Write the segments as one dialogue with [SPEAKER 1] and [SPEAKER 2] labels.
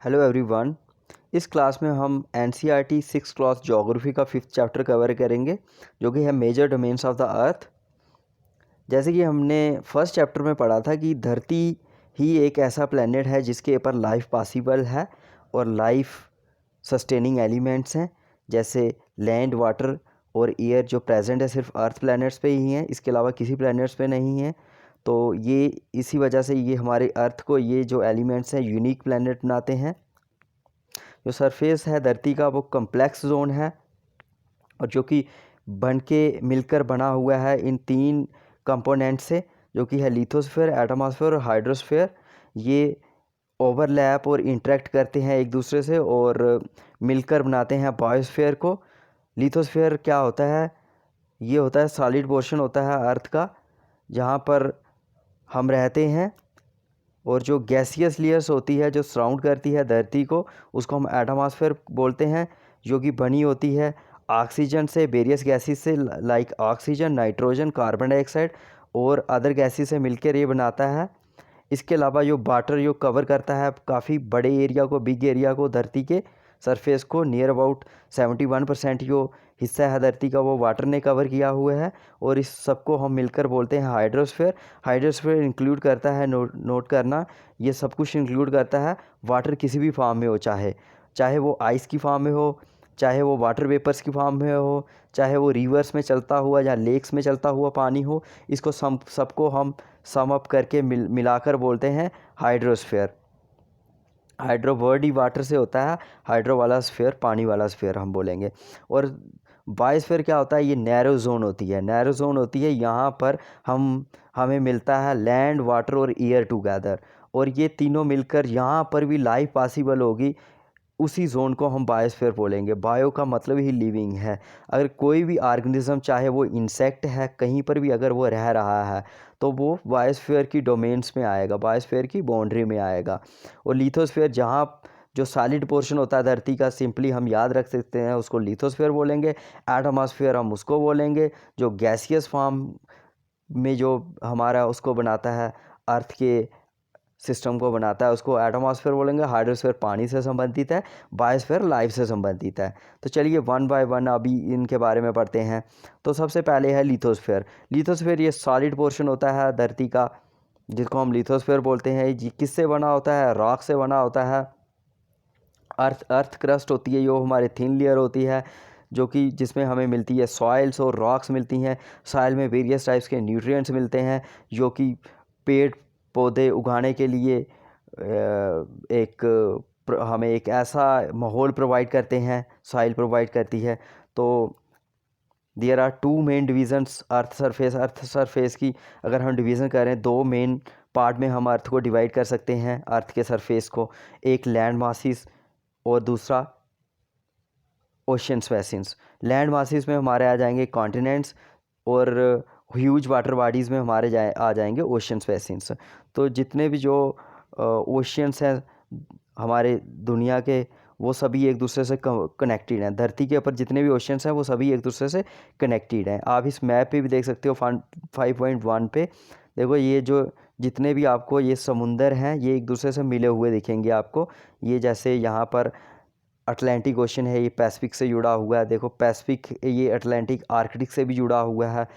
[SPEAKER 1] Hello everyone. इस class में हम एनसीईआरटी 6th क्लास ज्योग्राफी का 5th चैप्टर कवर करेंगे, जो कि है major domains of the earth. जैसे कि हमने फर्स्ट चैप्टर में पढ़ा था कि धरती ही एक ऐसा प्लेनेट है जिसके ऊपर लाइफ पॉसिबल है और लाइफ सस्टेनिंग एलिमेंट्स हैं, जैसे लैंड, वाटर और एयर जो प्रेजेंट है सिर्फ अर्थ प्लैनेट्स पे ही हैं, इसके अलावा किसी प्लैनेट्स पे नहीं है। तो ये इसी वजह से ये हमारे अर्थ को, ये जो एलिमेंट्स हैं, यूनिक प्लैनेट बनाते हैं। जो सरफेस है धरती का वो कम्प्लेक्स जोन है और जो कि बन के मिलकर बना हुआ है इन 3 कंपोनेंट से, जो कि है लिथोस्फीयर, एटमॉस्फेयर और हाइड्रोस्फीयर। ये ओवरलैप और इंटरेक्ट करते हैं एक दूसरे से और मिलकर बनाते हैं बायोस्फीयर को। लिथोस्फीयर क्या होता है? ये होता है सॉलिड पोर्शन होता है अर्थ का, जहाँ पर हम रहते हैं, और जो गैसियस लेयर्स होती है जो सराउंड करती है धरती को, उसको हम एटमॉस्फेयर बोलते हैं, जो कि बनी होती है ऑक्सीजन से, वेरियस गैसेस से, like oxygen, nitrogen, carbon dioxide और अदर गैसेस से मिलकर ये बनाता है। इसके अलावा जो वाटर जो कवर करता है काफ़ी बड़े एरिया को, बिग एरिया को, धरती के सरफेस को, नियर अबाउट 71% जो हिस्सा है धरती का वो वाटर ने कवर किया हुआ है, और इस सबको हम मिलकर बोलते हैं हाइड्रोस्फीयर। हाइड्रोस्फीयर इंक्लूड करता है, नोट करना, ये सब कुछ इंक्लूड करता है वाटर किसी भी फॉर्म में हो, चाहे वो आइस की फॉर्म में हो, चाहे वो वाटर वेपर्स की फॉर्म में हो, चाहे वो रिवर्स में चलता हुआ या लेक्स में चलता हुआ पानी हो। इसको सबको हम सम अप करके मिलाकर बोलते हैं हाइड्रोस्फीयर। हाइड्रो वर्ड ही वाटर से होता है, हाइड्रो वाला स्फीयर पानी वाला स्फीयर हम बोलेंगे। और बायोस्फीयर क्या होता है? ये नैरो जोन होती है, यहाँ पर हमें मिलता है लैंड, वाटर और एयर टुगेदर, और ये तीनों मिलकर यहाँ पर भी लाइफ पॉसिबल होगी। उसी जोन को हम बायोस्फीयर बोलेंगे। बायो का मतलब ही लिविंग है। अगर कोई भी ऑर्गेनिज्म, चाहे वो इंसेक्ट है, कहीं पर भी अगर वो रह रहा है तो वो बायोस्फीयर की डोमेन्स में आएगा, बायोस्फीयर की बाउंड्री में आएगा। और लिथोस्फीयर, जहाँ जो सॉलिड पोर्शन होता है धरती का, सिंपली हम याद रख सकते हैं, उसको लिथोस्फीयर बोलेंगे। एटमॉस्फेयर हम उसको बोलेंगे जो गैसियस फॉर्म में जो हमारा उसको बनाता है, अर्थ के सिस्टम को बनाता है, उसको एटमॉस्फेयर बोलेंगे। हाइड्रोस्फीयर पानी से संबंधित है, बायोस्फीयर लाइफ से संबंधित है। तो चलिए वन बाय वन अभी इनके बारे में पढ़ते हैं। तो सबसे पहले है लिथोस्फीयर। लिथोस्फीयर ये सॉलिड पोर्शन होता है धरती का, जिसको हम लिथोस्फीयर बोलते हैं। ये किससे बना होता है? रॉक से बना होता है। अर्थ क्रस्ट होती है, जो हमारे थिन लेयर होती है, जो कि जिसमें हमें मिलती है सॉइल्स और रॉक्स मिलती हैं। सॉइल में वेरियस टाइप्स के न्यूट्रिएंट्स मिलते हैं, जो कि पेड़ पौधे उगाने के लिए हमें एक ऐसा माहौल प्रोवाइड करते हैं, सॉइल प्रोवाइड करती है। तो there are 2 main divisions earth surface की अगर हम डिवीज़न करें, 2 मेन पार्ट में हम अर्थ को डिवाइड कर सकते हैं, अर्थ के सरफेस को। एक लैंड मासिस और दूसरा ओशियंस बेसिन्स। लैंड मासिस में हमारे आ जाएंगे कॉन्टिनेंट्स, और ह्यूज वाटर बॉडीज़ में हमारे आ जाएंगे ओशियंस बेसिन्स। तो जितने भी जो ओशियंस हैं हमारे दुनिया के, वो सभी एक दूसरे से कनेक्टेड हैं। धरती के ऊपर जितने भी ओशियंस हैं वो सभी एक दूसरे से कनेक्टेड हैं। आप इस मैप पे भी देख सकते हो 5.1 पे। देखो, ये जो जितने भी आपको ये समुंदर हैं, ये एक दूसरे से मिले हुए दिखेंगे आपको। ये जैसे यहाँ पर अटलांटिक ओशन है, ये पैसिफिक से जुड़ा हुआ है। देखो पैसिफिक, ये अटलांटिक आर्कटिक से भी जुड़ा हुआ है,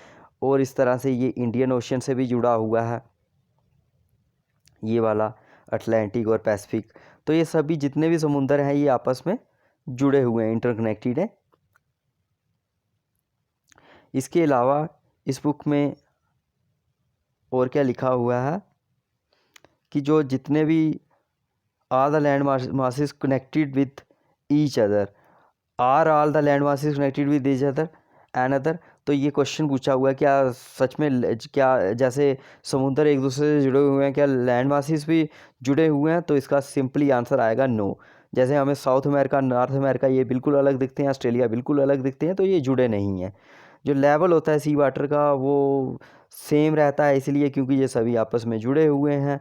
[SPEAKER 1] और इस तरह से ये इंडियन ओशन से भी जुड़ा हुआ है, ये वाला अटलांटिक और पैसिफिक। तो ये सभी जितने भी समुंदर हैं ये आपस में जुड़े हुए हैं, इंटरकनेक्टेड हैं। इसके अलावा इस बुक में और क्या लिखा हुआ है कि जो जितने भी are the land masses connected with each other, are all the land masses connected with each other an other. तो ये क्वेश्चन पूछा हुआ है, क्या सच में क्या जैसे समुंदर एक दूसरे से जुड़े हुए हैं, क्या लैंड मासेस भी जुड़े हुए हैं? तो इसका सिंपली आंसर आएगा नो। जैसे हमें साउथ अमेरिका, नॉर्थ अमेरिका ये बिल्कुल अलग दिखते हैं, ऑस्ट्रेलिया बिल्कुल अलग दिखते हैं, तो ये जुड़े नहीं हैं। जो लेवल होता है सी वाटर का वो सेम रहता है, इसलिए क्योंकि ये सभी आपस में जुड़े हुए हैं।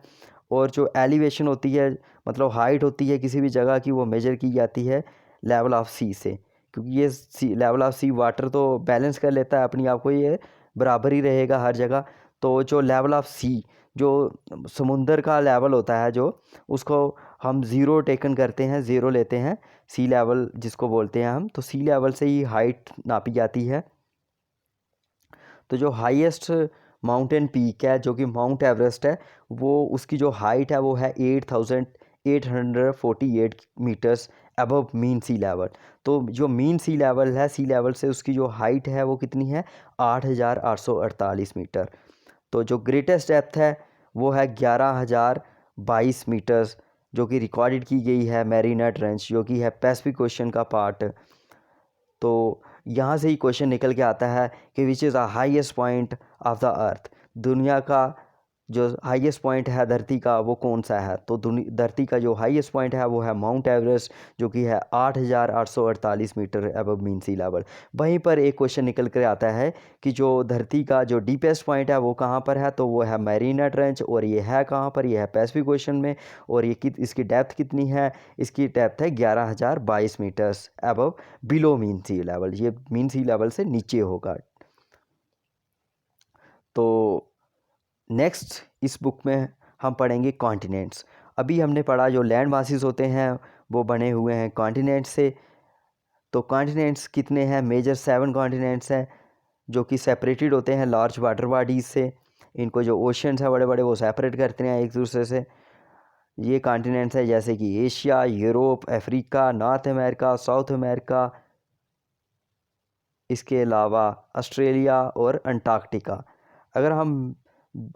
[SPEAKER 1] और जो एलिवेशन होती है, मतलब हाइट होती है किसी भी जगह की, वो मेजर की जाती है लेवल ऑफ सी से, क्योंकि ये लेवल ऑफ सी वाटर तो बैलेंस कर लेता है अपनी आप को, ये बराबर ही रहेगा हर जगह। तो जो लेवल ऑफ सी, जो समुंदर का लेवल होता है, जो उसको हम ज़ीरो टेकन करते हैं, ज़ीरो लेते हैं, सी लेवल जिसको बोलते हैं हम, तो सी लेवल से ही हाइट नापी जाती है। तो जो हाईएस्ट माउंटेन पीक है जो कि माउंट एवरेस्ट है, वो उसकी जो हाइट है वो है 8848 मीटर्स अबव मीन सी लेवल। तो जो मीन सी लेवल है, सी लेवल से उसकी जो हाइट है वो कितनी है, 8848 मीटर। तो जो ग्रेटेस्ट डेप्थ है वो है 11022 मीटर्स, जो कि रिकॉर्डेड की गई है मैरीना ट्रेंच, जो कि है पैसिफिक ओशन का पार्ट। तो यहाँ से ही क्वेश्चन निकल के आता है कि विच is the highest point of the अर्थ, दुनिया का जो हाईएस्ट पॉइंट है धरती का वो कौन सा है। तो धरती का जो हाईएस्ट पॉइंट है वो है माउंट एवरेस्ट, जो कि है 8848 मीटर अबव मीन सी लेवल। वहीं पर एक क्वेश्चन निकल कर आता है कि जो धरती का जो डीपेस्ट पॉइंट है वो कहाँ पर है, तो वो है मैरीना ट्रेंच, और ये है कहाँ पर, ये है पैसिफिक ओशन में। और ये इसकी डेप्थ कितनी है, इसकी डेप्थ है 11022 मीटर्स अबव बिलो मीन सी लेवल, ये मीन सी लेवल से नीचे होगा। तो नेक्स्ट इस बुक में हम पढ़ेंगे कॉन्टिनेंट्स। अभी हमने पढ़ा जो लैंड मासेस होते हैं वो बने हुए हैं कॉन्टिनेंट से। तो कॉन्टिनेंट्स कितने हैं, मेजर 7 कॉन्टिनेंट्स हैं जो कि सेपरेटेड होते हैं लार्ज वाटर बॉडीज़ से। इनको जो ओशंस हैं बड़े बड़े वो सेपरेट करते हैं एक दूसरे से। ये कॉन्टिनेंट्स हैं जैसे कि Asia, Europe, Africa, north America, south America, इसके अलावा ऑस्ट्रेलिया और अंटार्कटिका। अगर हम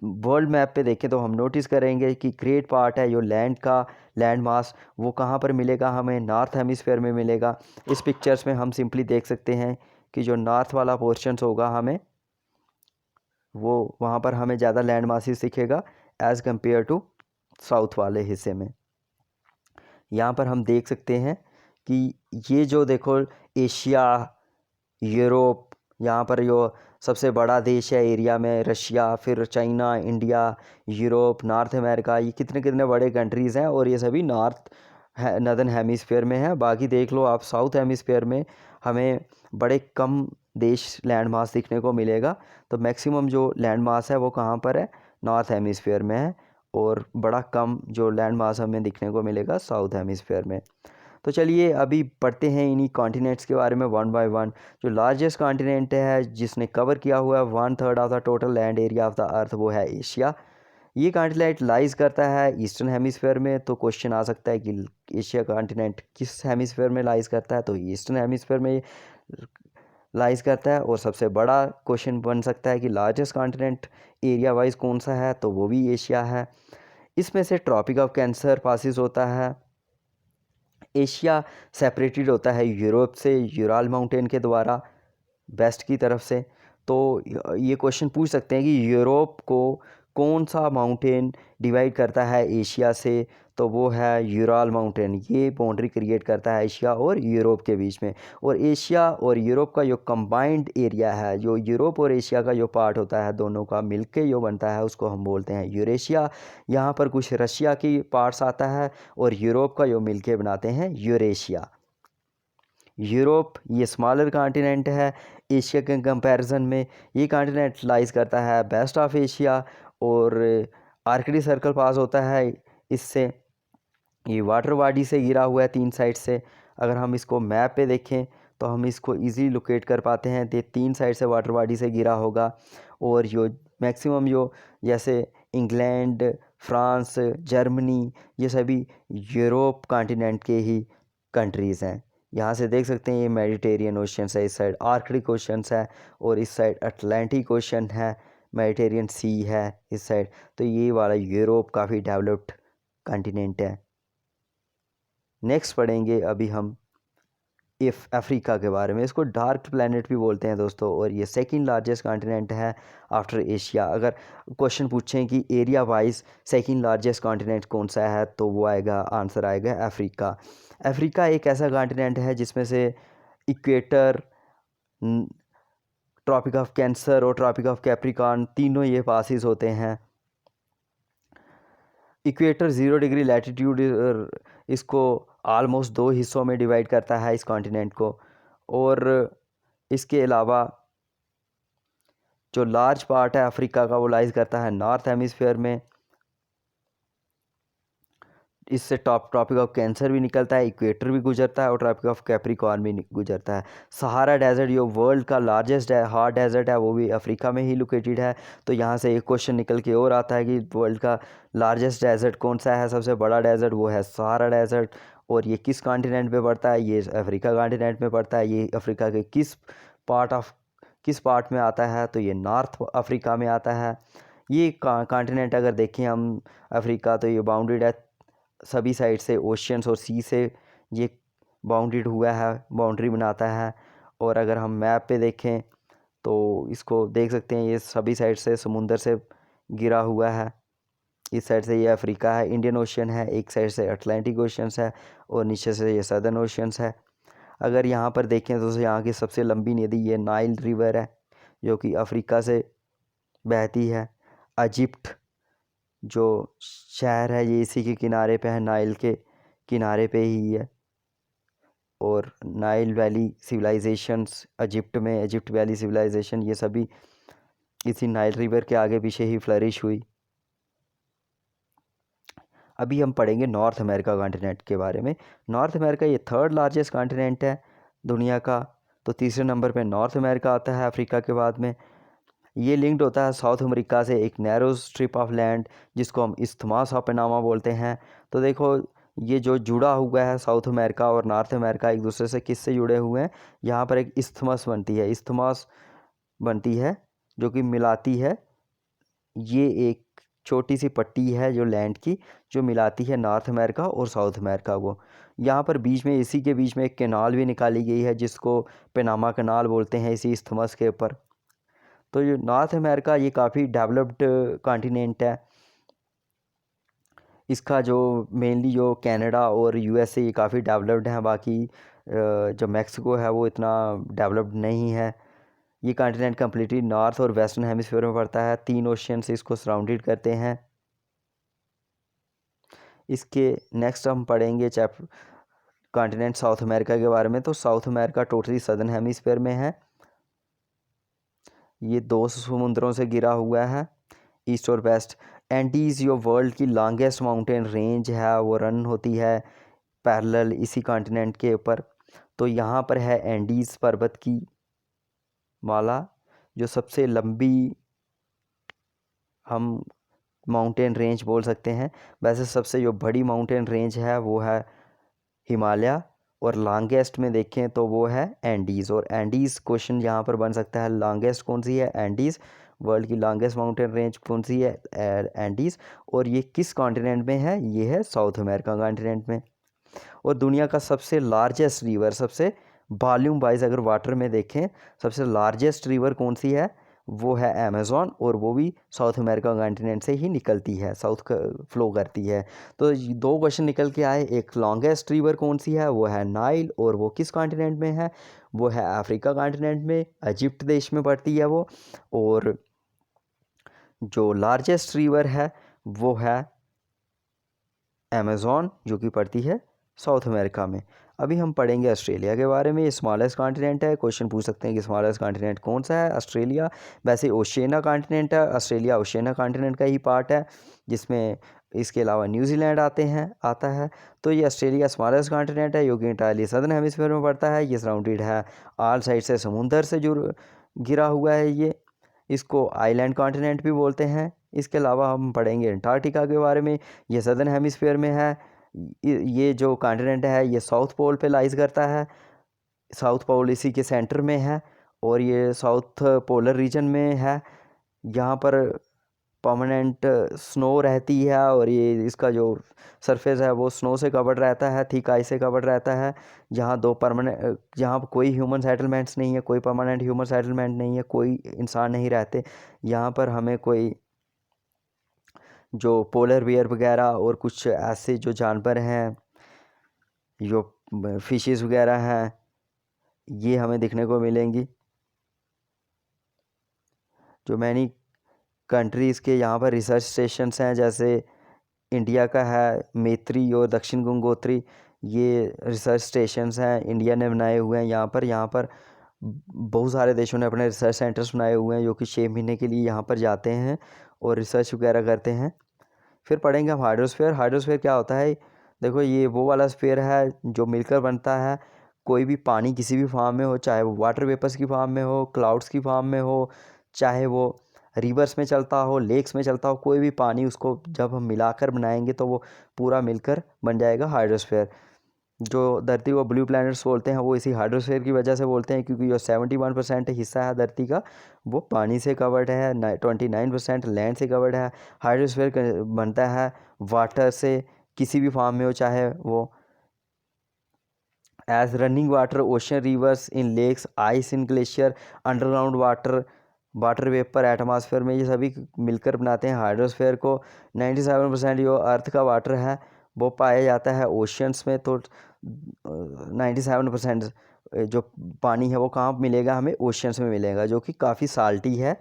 [SPEAKER 1] वर्ल्ड मैप पे देखें तो हम नोटिस करेंगे कि ग्रेट पार्ट है जो लैंड का, लैंड मास, वो कहाँ पर मिलेगा, हमें नॉर्थ हेमिस्फेयर में मिलेगा। इस पिक्चर्स में हम सिंपली देख सकते हैं कि जो नॉर्थ वाला पोर्शंस होगा हमें वो वहाँ पर हमें ज़्यादा लैंड मासिस दिखेगा एज़ कम्पेयर टू साउथ वाले हिस्से में। यहाँ पर हम देख सकते हैं कि ये जो देखो एशिया, यूरोप, यहाँ पर जो सबसे बड़ा देश है एरिया में रशिया, फिर China, India, Europe, north America, ये कितने कितने बड़े कंट्रीज़ हैं, और ये सभी नॉर्दर्न हेमिस्फेयर में है। बाकी देख लो आप साउथ हेमिस्फेयर में हमें बड़े कम देश लैंड मास दिखने को मिलेगा। तो मैक्सिमम जो लैंड मास है वो कहाँ पर है, नॉर्थ हेमिस्फेयर में है, और बड़ा कम जो लैंड मास हमें दिखने को मिलेगा साउथ हेमिस्फेयर में। तो चलिए अभी पढ़ते हैं इन्हीं कॉन्टिनेंट्स के बारे में वन बाय वन। जो लार्जेस्ट कॉन्टिनेंट है जिसने कवर किया हुआ है 1/3 of the total land area of the अर्थ, वो है एशिया। ये कॉन्टिनेंट लाइज करता है ईस्टर्न हेमिस्फेयर में। तो क्वेश्चन आ सकता है कि एशिया कॉन्टिनेंट किस हेमिस्फेयर में लाइज करता है, तो ईस्टर्न हेमिस्फेयर में लाइज करता है। और सबसे बड़ा क्वेश्चन बन सकता है कि लार्जेस्ट कॉन्टिनेंट एरिया वाइज कौन सा है, तो वो भी एशिया है। इसमें से ट्रॉपिक ऑफ कैंसर पासिस होता है। एशिया सेपरेटेड होता है यूरोप से यूराल माउंटेन के द्वारा वेस्ट की तरफ से। तो ये क्वेश्चन पूछ सकते हैं कि यूरोप को कौन सा माउंटेन डिवाइड करता है एशिया से, तो वो है यूराल माउंटेन। ये बाउंड्री क्रिएट करता है एशिया और यूरोप के बीच में। और एशिया और यूरोप का जो कंबाइंड एरिया है, जो यूरोप और एशिया का जो पार्ट होता है दोनों का मिलके जो बनता है, उसको हम बोलते हैं यूरेशिया। यहाँ पर कुछ रशिया की पार्ट्स आता है और यूरोप का जो मिलके बनाते हैं यूरेशिया। यूरोप ये स्मॉलर कॉन्टिनेंट है एशिया के कंपैरिजन में। ये कॉन्टिनेंट लाइज करता है बेस्ट ऑफ एशिया, और आर्कटिक सर्कल पास होता है इससे। ये वाटर बॉडी से घिरा हुआ है 3 साइड से। अगर हम इसको मैप पे देखें तो हम इसको इजीली लोकेट कर पाते हैं। ये 3 साइड से वाटर बॉडी से घिरा होगा। और जो मैक्सिमम जो जैसे इंग्लैंड, फ्रांस, जर्मनी, ये सभी यूरोप कॉन्टिनेंट के ही कंट्रीज़ हैं। यहाँ से देख सकते हैं ये मेडिटेरियन ओशन है, इस साइड आर्कटिक ओशन है, और इस साइड अटलांटिक ओशन है, मेडिटेरियन सी है इस साइड। तो ये वाला यूरोप काफ़ी डेवलप्ड कॉन्टिनेंट है। नेक्स्ट पढ़ेंगे अभी हम इफ़ अफ्रीका के बारे में। इसको डार्क प्लैनेट भी बोलते हैं दोस्तों, और ये सेकंड लार्जेस्ट कॉन्टिनेंट है आफ्टर एशिया। अगर क्वेश्चन पूछें कि area wise second largest continent कौन सा है, तो वो आएगा, आंसर आएगा अफ्रीका। अफ्रीका एक ऐसा कॉन्टिनेंट है जिसमें से इक्वेटर, ट्रॉपिक ऑफ कैंसर और ट्रॉपिक ऑफ कैप्रिकॉर्न तीनों ये पासिस होते हैं। इक्वेटर 0 डिग्री लैटिट्यूड इसको आलमोस्ट 2 हिस्सों में डिवाइड करता है इस कॉन्टिनेंट को। और इसके अलावा जो लार्ज पार्ट है अफ्रीका का वो लाइज करता है नॉर्थ हेमिस्फेयर में। इससे ट्रॉपिक ऑफ कैंसर भी निकलता है, इक्वेटर भी गुजरता है और ट्रॉपिक ऑफ कैप्रिकॉर्न भी गुजरता है। सहारा डेजर्ट जो वर्ल्ड का लार्जेस्ट हॉट डेजर्ट है वो भी अफ्रीका में ही लोकेटेड है। तो यहाँ से एक क्वेश्चन निकल के और आता है कि वर्ल्ड का लार्जेस्ट डेजर्ट कौन सा है, सबसे बड़ा डेजर्ट, वो है सहारा डेजर्ट। और ये किस कॉन्टिनेंट में पड़ता है, ये अफ्रीका कॉन्टिनेंट में पड़ता है। ये अफ्रीका के किस पार्ट में आता है, तो ये नॉर्थ अफ्रीका में आता है। ये कॉन्टिनेंट अगर देखें हम अफ्रीका, तो ये बाउंडेड है सभी साइड से, ओशियंस और सी से ये बाउंडेड हुआ है, बाउंड्री बनाता है। और अगर हम मैप पे देखें तो इसको देख सकते हैं, ये सभी साइड से समुंदर से घिरा हुआ है। इस साइड से ये अफ्रीका है, इंडियन ओशियन है, एक साइड से अटलांटिक ओशियंस है और नीचे से ये सदर्न ओशियंस है। अगर यहाँ पर देखें तो यहाँ की सबसे लंबी नदी ये नाइल रिवर है, जो कि अफ्रीका से बहती है। इजिप्ट जो शहर है ये इसी के किनारे पे है, नाइल के किनारे पे ही है। और नाइल वैली सिविलाइजेशंस इजिप्ट में, इजिप्ट वैली सिविलाइजेशन, ये सभी इसी नाइल रिवर के आगे पीछे ही फ्लरिश हुई। अभी हम पढ़ेंगे नॉर्थ अमेरिका कॉन्टिनेंट के बारे में। नॉर्थ अमेरिका ये थर्ड लार्जेस्ट कॉन्टिनेंट है दुनिया का। तो तीसरे नंबर पे नॉर्थ अमेरिका आता है अफ्रीका के बाद में। ये लिंक्ड होता है साउथ अमेरिका से एक नैरो स्ट्रिप ऑफ लैंड, जिसको हम इस्थमास ऑफ पनामा बोलते हैं। तो देखो ये जो जुड़ा हुआ है साउथ अमेरिका और नॉर्थ अमेरिका एक दूसरे से किससे जुड़े हुए हैं, यहाँ पर एक इस्थमस बनती है, इस्थमास बनती है जो कि मिलाती है। ये एक छोटी सी पट्टी है जो लैंड की, जो मिलाती है नॉर्थ अमेरिका और साउथ अमेरिका को। यहाँ पर बीच में, इसी के बीच में एक कैनाल भी निकाली गई है जिसको पनामा कैनाल बोलते हैं, इसी इस्थमस के ऊपर। तो ये नॉर्थ अमेरिका ये काफ़ी डेवलप्ड कॉन्टिनेंट है। इसका जो मेनली जो कनाडा और यूएसए ये काफ़ी डेवलप्ड हैं, बाकी जो मैक्सिको है वो इतना डेवलप्ड नहीं है। ये कॉन्टिनेंट कम्प्लीटली नॉर्थ और वेस्टर्न हेमिस्फीयर में पड़ता है, 3 ओशियन से इसको सराउंडेड करते हैं। इसके नेक्स्ट हम पढ़ेंगे कॉन्टिनेंट साउथ अमेरिका के बारे में। तो south America totally southern hemisphere में है। ये 2 समुद्रों से घिरा हुआ है, ईस्ट और वेस्ट। एंडीज़ जो वर्ल्ड की लॉन्गेस्ट माउंटेन रेंज है वो रन होती है पैरेलल इसी कॉन्टिनेंट के ऊपर। तो यहाँ पर है एंडीज़ पर्वत की माला, जो सबसे लंबी हम माउंटेन रेंज बोल सकते हैं। वैसे सबसे जो बड़ी माउंटेन रेंज है वो है हिमालय, और लॉन्गेस्ट में देखें तो वो है एंडीज़। और एंडीज़ क्वेश्चन यहाँ पर बन सकता है, लॉन्गेस्ट कौन सी है, एंडीज़। वर्ल्ड की लॉन्गेस्ट माउंटेन रेंज कौन सी है, एंडीज़। और ये किस कॉन्टिनेंट में है, ये है साउथ अमेरिका कॉन्टिनेंट में। और दुनिया का सबसे लार्जेस्ट रिवर, सबसे वॉल्यूम वाइज अगर वाटर में देखें, सबसे लार्जेस्ट रिवर कौन सी है, वो है अमेज़न। और वो भी साउथ अमेरिका कॉन्टिनेंट से ही निकलती है, साउथ का फ्लो करती है। तो 2 क्वेश्चन निकल के आए, एक लॉन्गेस्ट रिवर कौन सी है, वो है नाइल, और वो किस कॉन्टिनेंट में है, वो है अफ्रीका कॉन्टिनेंट में, इजिप्ट देश में पड़ती है वो। और जो लार्जेस्ट रिवर है वो है अमेज़न, जो कि पड़ती है साउथ अमेरिका में। अभी हम पढ़ेंगे ऑस्ट्रेलिया के बारे में। ये स्मॉलेस्ट कॉन्टिनेंट है, क्वेश्चन पूछ सकते हैं कि स्मॉलेस्ट कॉन्टिनेंट कौन सा है। ऑस्ट्रेलिया वैसे ओशियाना कॉन्टिनेंट है, ऑस्ट्रेलिया ओशियाना कॉन्टिनेंट का ही पार्ट है, जिसमें इसके अलावा न्यूजीलैंड आता है। तो ये ऑस्ट्रेलिया स्मॉलेस्ट कॉन्टिनेंट है, जो कि इंटायरली सदर्न हेमिस्फीयर में पड़ता है। ये सराउंडेड है ऑल साइड से समुंदर से घिरा हुआ है ये। इसको आइलैंड कॉन्टिनेंट भी बोलते हैं। इसके अलावा हम पढ़ेंगे अंटार्कटिका के बारे में। ये सदर्न हेमिस्फीयर में है। ये जो कॉन्टिनेंट है ये साउथ पोल पे लाइज करता है, साउथ पोल इसी के सेंटर में है, और ये साउथ पोलर रीजन में है। यहाँ पर परमानेंट स्नो रहती है, और ये इसका जो सरफेस है वो स्नो से कवर्ड रहता है, थिक आइस से कवर्ड रहता है। जहाँ कोई ह्यूमन सेटलमेंट्स नहीं है, कोई परमानेंट ह्यूमन सेटलमेंट नहीं है, कोई इंसान नहीं रहते यहाँ पर। हमें कोई जो पोलर बियर वगैरह और कुछ ऐसे जो जानवर हैं, जो फिशेस वगैरह हैं, ये हमें देखने को मिलेंगी। जो मैनी कंट्रीज़ के यहाँ पर रिसर्च स्टेशंस हैं, जैसे इंडिया का है मैत्री और दक्षिण गंगोत्री, ये रिसर्च स्टेशंस हैं, इंडिया ने बनाए हुए हैं। यहाँ पर बहुत सारे देशों ने अपने रिसर्च सेंटर्स बनाए हुए हैं, जो कि 6 महीने के लिए यहाँ पर जाते हैं और रिसर्च वगैरह करते हैं। फिर पढ़ेंगे हम हाइड्रोस्फीयर। हाइड्रोस्फीयर क्या होता है, देखो ये वो वाला स्फीयर है जो मिलकर बनता है। कोई भी पानी किसी भी फॉर्म में हो, चाहे वो वाटर वेपर्स की फॉर्म में हो, क्लाउड्स की फॉर्म में हो, चाहे वो रिवर्स में चलता हो, लेक्स में चलता हो, कोई भी पानी उसको जब हम मिलाकर बनाएंगे तो वो पूरा मिलकर बन जाएगा हाइड्रोस्फीयर। जो धरती को ब्लू प्लैनेट्स बोलते हैं वो इसी हाइड्रोस्फीयर की वजह से बोलते हैं, क्योंकि जो 71% हिस्सा है धरती का वो पानी से कवर्ड है, 29% लैंड से कवर्ड है। हाइड्रोस्फीयर बनता है वाटर से, किसी भी फॉर्म में हो, चाहे वो as running water, ocean, rivers, in lakes, ice in glacier, underground water, water vapour atmosphere में, ये सभी मिलकर बनाते हैं हाइड्रोस्फीयर को। 97% जो अर्थ का वाटर है वो पाया जाता है ओशियंस में। तो 97% जो पानी है वो कहाँ मिलेगा हमें? ओशियंस में मिलेगा, जो कि काफ़ी साल्टी है,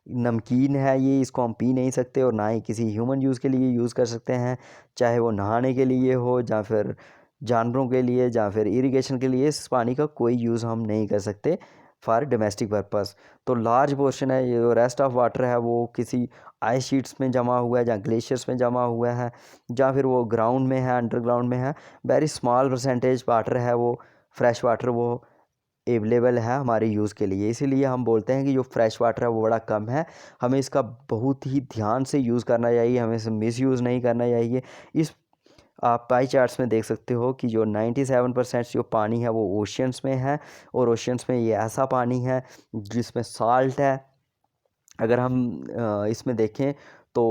[SPEAKER 1] नमकीन है ये, इसको हम पी नहीं सकते और ना ही किसी ह्यूमन यूज़ के लिए यूज़ कर सकते हैं, चाहे वो नहाने के लिए हो या फिर जानवरों के लिए या फिर इरिगेशन के लिए। इस पानी का कोई यूज़ हम नहीं कर सकते फॉर डोमेस्टिक पर्पस। तो लार्ज पोर्शन है ये, रेस्ट ऑफ वाटर है वो किसी आइस शीट्स में जमा हुआ है या ग्लेशियर्स में जमा हुआ है, या फिर वो ग्राउंड में है, अंडरग्राउंड में है। वेरी स्मॉल परसेंटेज वाटर है वो, फ्रेश वाटर वो अवेलेबल है हमारे यूज़ के लिए। इसीलिए हम बोलते हैं कि जो फ्रेश वाटर है वो बड़ा कम है, हमें इसका बहुत ही ध्यान से यूज़ करना चाहिए, हमें इसे मिस यूज़ नहीं करना चाहिए। इस आप पाई चार्ट्स में देख सकते हो कि जो 97% जो पानी है वो ओशियंस में है, और ओशियंस में ये ऐसा पानी है जिसमें साल्ट है। अगर हम इसमें देखें तो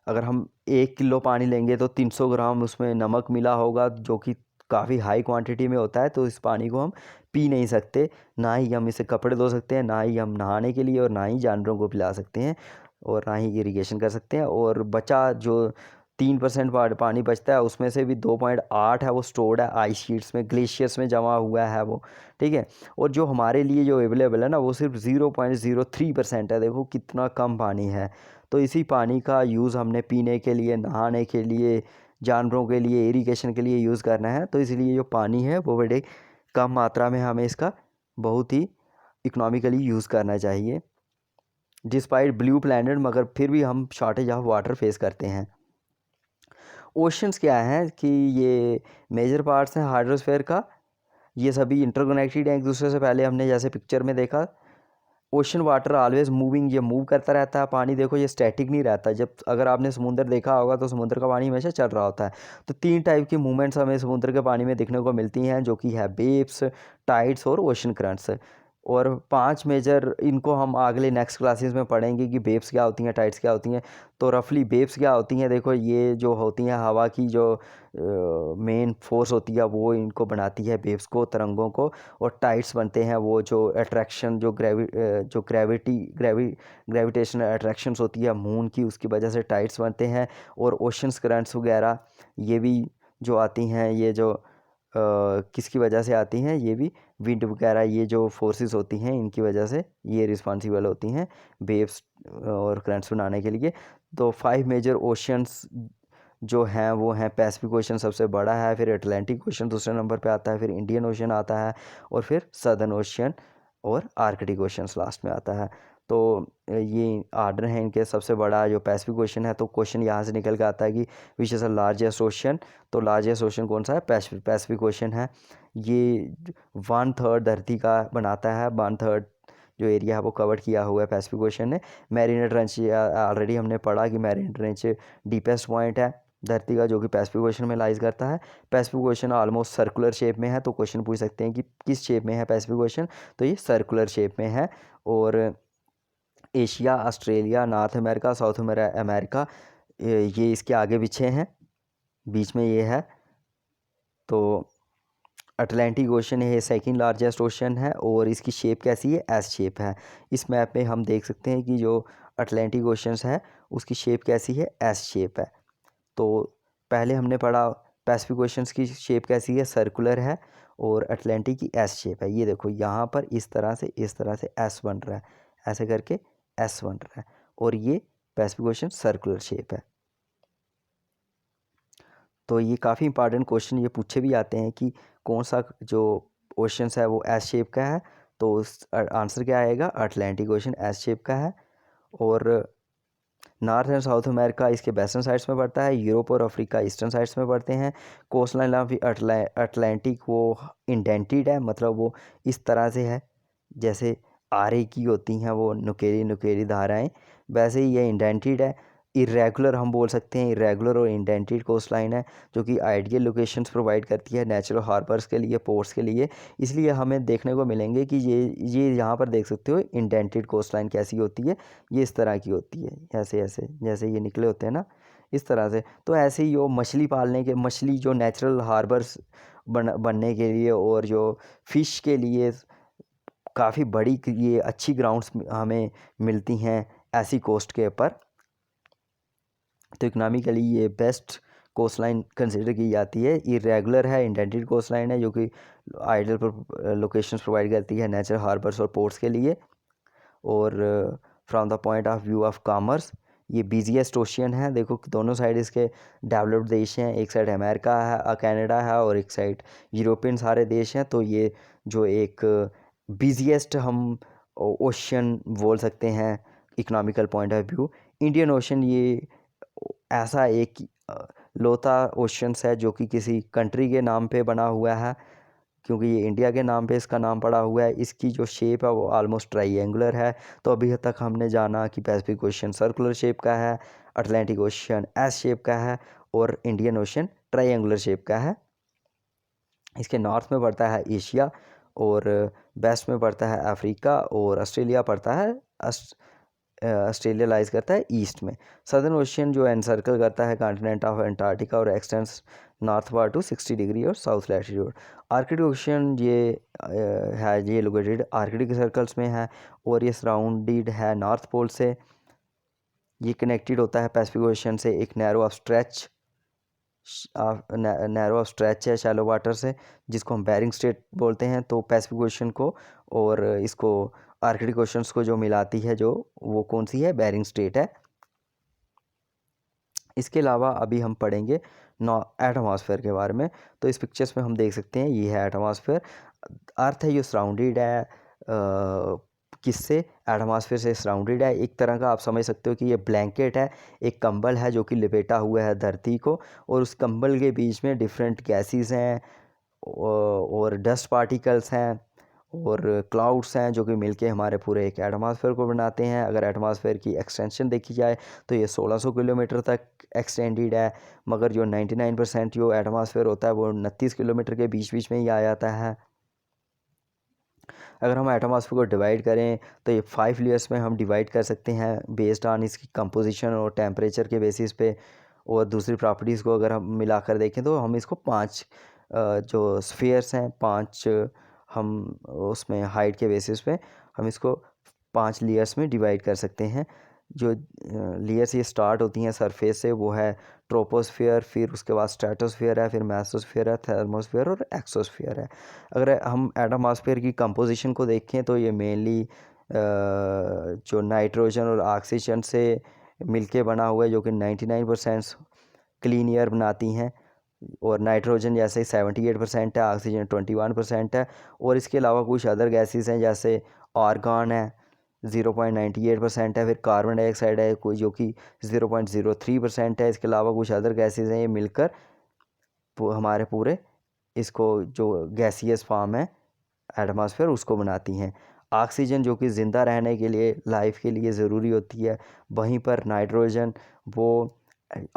[SPEAKER 1] अगर हम 1 किलो पानी लेंगे तो 300 ग्राम उसमें नमक मिला होगा, जो कि काफ़ी हाई क्वांटिटी में होता है। तो इस पानी को हम पी नहीं सकते, ना ही हम इसे कपड़े धो सकते हैं, ना ही हम नहाने के लिए, और ना ही जानवरों को पिला सकते हैं, और ना ही इरिगेशन कर सकते हैं। और बचा जो 3% पानी बचता है उसमें से भी 2.8 है वो स्टोर्ड है आइस शीट्स में, ग्लेशियर्स में जमा हुआ है वो, ठीक है। और जो हमारे लिए जो अवेलेबल है ना वो सिर्फ 0.03% है। देखो कितना कम पानी है। तो इसी पानी का यूज़ हमने पीने के लिए, नहाने के लिए, जानवरों के लिए, इरिगेशन के लिए यूज़ करना है। तो इसलिए जो पानी है वो बड़े कम मात्रा में हमें इसका बहुत ही इकोनॉमिकली यूज़ करना चाहिए। डिस्पाइट ब्लू प्लैनेट, मगर फिर भी हम शॉर्टेज ऑफ वाटर फेस करते हैं। ओशंस क्या हैं कि ये मेजर पार्ट्स हैं हाइड्रोस्फीयर का, ये सभी इंटरकनेक्टेड हैं एक दूसरे से। पहले हमने जैसे पिक्चर में देखा, ओशन वाटर ऑलवेज मूविंग, ये मूव करता रहता है। पानी देखो ये स्टैटिक नहीं रहता। जब अगर आपने समुद्र देखा होगा तो समुद्र का पानी हमेशा चल रहा होता है। तो 3 टाइप की मूवमेंट्स हमें समुद्र के पानी में देखने को मिलती हैं, जो कि है वेव्स, टाइड्स और ओशन करंट्स। और 5 मेजर, इनको हम अगले नेक्स्ट क्लासेस में पढ़ेंगे कि वेव्स क्या होती हैं, टाइड्स क्या होती हैं। तो रफली वेव्स क्या होती हैं, देखो ये जो होती हैं हवा की जो मेन फोर्स होती है वो इनको बनाती है वेव्स को, तरंगों को। और टाइड्स बनते हैं वो जो अट्रैक्शन, जो ग्रेविटेशनल अट्रैक्शंस होती है मून की, उसकी वजह से टाइड्स बनते हैं। और ओशंस करंट्स वगैरह ये भी जो आती हैं, ये जो किसकी वजह से आती हैं, ये भी विंड वगैरह, ये जो फोर्सेस होती हैं इनकी वजह से ये रिस्पॉन्सिबल होती हैं वेव्स और करंट्स बनाने के लिए। तो 5 मेजर ओशंस जो हैं वो हैं, पैसिफिक ओशन सबसे बड़ा है, फिर अटलांटिक ओशन दूसरे नंबर पे आता है, फिर इंडियन ओशन आता है, और फिर सदर्न ओशन और आर्कटिक ओशन लास्ट में आता है। तो ये आर्डर है इनके। सबसे बड़ा जो पैसिफिक ओशन है, तो क्वेश्चन यहाँ से निकल के आता है कि विच इज़ द लार्जेस्ट ओशन। तो लार्जेस्ट ओशन कौन सा है? पैसिफिक ओशन है। ये 1/3 धरती का बनाता है, 1/3 जो एरिया है वो कवर किया हुआ है पैसिफिक ओशन ने। मैरीना ट्रेंच ऑलरेडी हमने पढ़ा कि मैरीना ट्रेंच डीपेस्ट पॉइंट है धरती का, जो कि पैसिफिक ओशन में लाइज करता है। Pacific ocean almost circular shape में है। तो क्वेश्चन पूछ सकते हैं कि किस शेप में है पैसिफिक ओशन, तो ये सर्कुलर शेप में है। और Asia, Australia, north America, south America ये इसके आगे पीछे हैं, बीच में ये है। तो अटलांटिक ओशन है सेकंड लार्जेस्ट ओशन है, और इसकी शेप कैसी है? एस शेप है। इस मैप में हम देख सकते हैं कि जो अटलांटिक ओशंस है उसकी शेप कैसी है? एस शेप है। तो पहले हमने पढ़ा पैसिफिक ओशंस की शेप कैसी है? सर्कुलर है, और अटलांटिक की एस शेप है। ये देखो यहाँ पर इस तरह से एस बन रहा है, ऐसे करके एस बन रहा है, और ये पैसिफिक ओशन सर्कुलर शेप है। तो ये काफ़ी इंपॉर्टेंट क्वेश्चन ये पूछे भी आते हैं कि कौन सा जो ओशंस है वो एस शेप का है। तो आंसर क्या आएगा? अटलांटिक ओशन एस शेप का है। और नॉर्थ एंड साउथ अमेरिका इसके वेस्टर्न साइड्स में पड़ता है, यूरोप और अफ्रीका ईस्टर्न साइड्स में पड़ते हैं। कोस्ट लाइन ऑफ अटलांटिक वो इंडेंटेड है, मतलब वो इस तरह से है जैसे आरे की होती हैं वो नुकेली नुकेली धाराएं, वैसे ही ये इंडेंटेड है। इरेगुलर हम बोल सकते हैं, इरेगुलर और इंडेंटेड कोस्ट लाइन है जो कि आइडियल लोकेशंस प्रोवाइड करती है नेचुरल हार्बर्स के लिए, पोर्ट्स के लिए। इसलिए हमें देखने को मिलेंगे कि ये यहाँ पर देख सकते हो इंडेंटेड कोस्ट लाइन कैसी होती है, ये इस तरह की होती है, ऐसे ऐसे जैसे ये निकले होते हैं ना, इस तरह से। तो ऐसे ही वो मछली पालने के, मछली जो नेचुरल हार्बर्स बनने के लिए और जो फ़िश के लिए काफ़ी बड़ी ये अच्छी ग्राउंड्स हमें मिलती हैं ऐसी कोस्ट के ऊपर। तो इकनॉमिकली ये बेस्ट कोस्ट लाइन कंसिडर की जाती है। इरेगुलर है, इंडेंटेड कोस्ट लाइन है जो कि आइडियल लोकेशंस प्रोवाइड करती है नेचुरल हार्बर्स और पोर्ट्स के लिए। और from the point of view of commerce ये बिजीएस्ट ओशियन है। देखो दोनों साइड इसके डेवलप्ड देश हैं, एक साइड अमेरिका है, कनाडा है, और एक साइड यूरोपियन सारे देश हैं। तो ये जो एक बिजीएस्ट हम ओशियन बोल सकते हैं economical point of view. Indian ocean ये ऐसा एक लोता ओशंस है जो कि किसी कंट्री के नाम पे बना हुआ है, क्योंकि ये इंडिया के नाम पे इसका नाम पड़ा हुआ है। इसकी जो शेप है वो ऑलमोस्ट ट्राइएंगुलर है। तो अभी तक हमने जाना कि पैसिफिक ओशन सर्कुलर शेप का है, अटलांटिक ओशन एस शेप का है, और इंडियन ओशन ट्राइएंगुलर शेप का है। इसके नॉर्थ में पड़ता है एशिया, और वेस्ट में पड़ता है अफ्रीका, और ऑस्ट्रेलिया पड़ता है ऑस्ट्रेलिया लाइज करता है ईस्ट में। सदर्न ओशियन जो एनसर्कल करता है कॉन्टिनेंट ऑफ अंटार्कटिका और extends northward to 60 degree और साउथ लैटिट्यूड। आर्कटिक ओशियन ये लोकेटेड आर्कटिक सर्कल्स में है, और ये सराउंडेड है नॉर्थ पोल से। ये कनेक्टेड होता है पैसिफिक ओशियन से एक नैरो ऑफ स्ट्रेच है शैलो वाटर से, जिसको हम बेरिंग स्ट्रेट बोलते हैं। तो पैसिफिक ओशन को और इसको आर्कटिक ओशंस को जो मिलाती है, जो वो कौन सी है, बेरिंग स्ट्रेट है। इसके अलावा अभी हम पढ़ेंगे एटमॉस्फेयर के बारे में। तो इस पिक्चर्स में हम देख सकते हैं ये है एटमॉस्फेयर। अर्थ है, ये सराउंडेड है किससे, एटमॉस्फेयर से सराउंडेड है। एक तरह का आप समझ सकते हो कि ये ब्लैंकेट है, एक कंबल है जो कि लिपेटा हुआ है धरती को, और उस कंबल के बीच में डिफरेंट गैसेस हैं और डस्ट पार्टिकल्स हैं और क्लाउड्स हैं जो कि मिलके हमारे पूरे एक एटमॉस्फेयर को बनाते हैं। अगर एटमॉस्फेयर की एक्सटेंशन देखी जाए तो ये 1600 किलोमीटर तक एक्सटेंडेड है, मगर जो 99% जो एटमॉस्फेयर होता है वो 29 किलोमीटर के बीच बीच में ही आ जाता है। अगर हम एटमॉस्फेयर को डिवाइड करें तो ये 5 लेयर्स में हम डिवाइड कर सकते हैं बेस्ड ऑन इसकी कंपोजिशन और टेम्परेचर के बेसिस पे, और दूसरी प्रॉपर्टीज़ को अगर हम मिलाकर देखें तो हम इसको 5 जो स्फीयर्स हैं, 5 हम उसमें हाइट के बेसिस पे हम इसको 5 लेयर्स में डिवाइड कर सकते हैं। जो लेयर्स ये स्टार्ट होती हैं सरफेस से, वो है ट्रोपोस्फियर, फिर उसके बाद स्ट्रेटोस्फियर है, फिर मेसोस्फियर है, थर्मोस्फियर और एक्सोस्फियर है। अगर हम एटमॉस्फेयर की कंपोजिशन को देखें तो ये मेनली जो नाइट्रोजन और ऑक्सीजन से मिलके बना हुआ है, जो कि 99% क्लीन एयर बनाती हैं, और नाइट्रोजन जैसे 78% है, ऑक्सीजन 21% है, और इसके अलावा कुछ अदर गैसेस हैं जैसे आर्गॉन है 0.98% है, फिर कार्बन डाइऑक्साइड है कोई जो कि 0.03% है। इसके अलावा कुछ अदर गैसेस हैं, ये मिलकर हमारे पूरे इसको जो गैसियस फॉर्म है एटमॉस्फेयर उसको बनाती हैं। ऑक्सीजन जो कि ज़िंदा रहने के लिए, लाइफ के लिए ज़रूरी होती है, वहीं पर नाइट्रोजन वो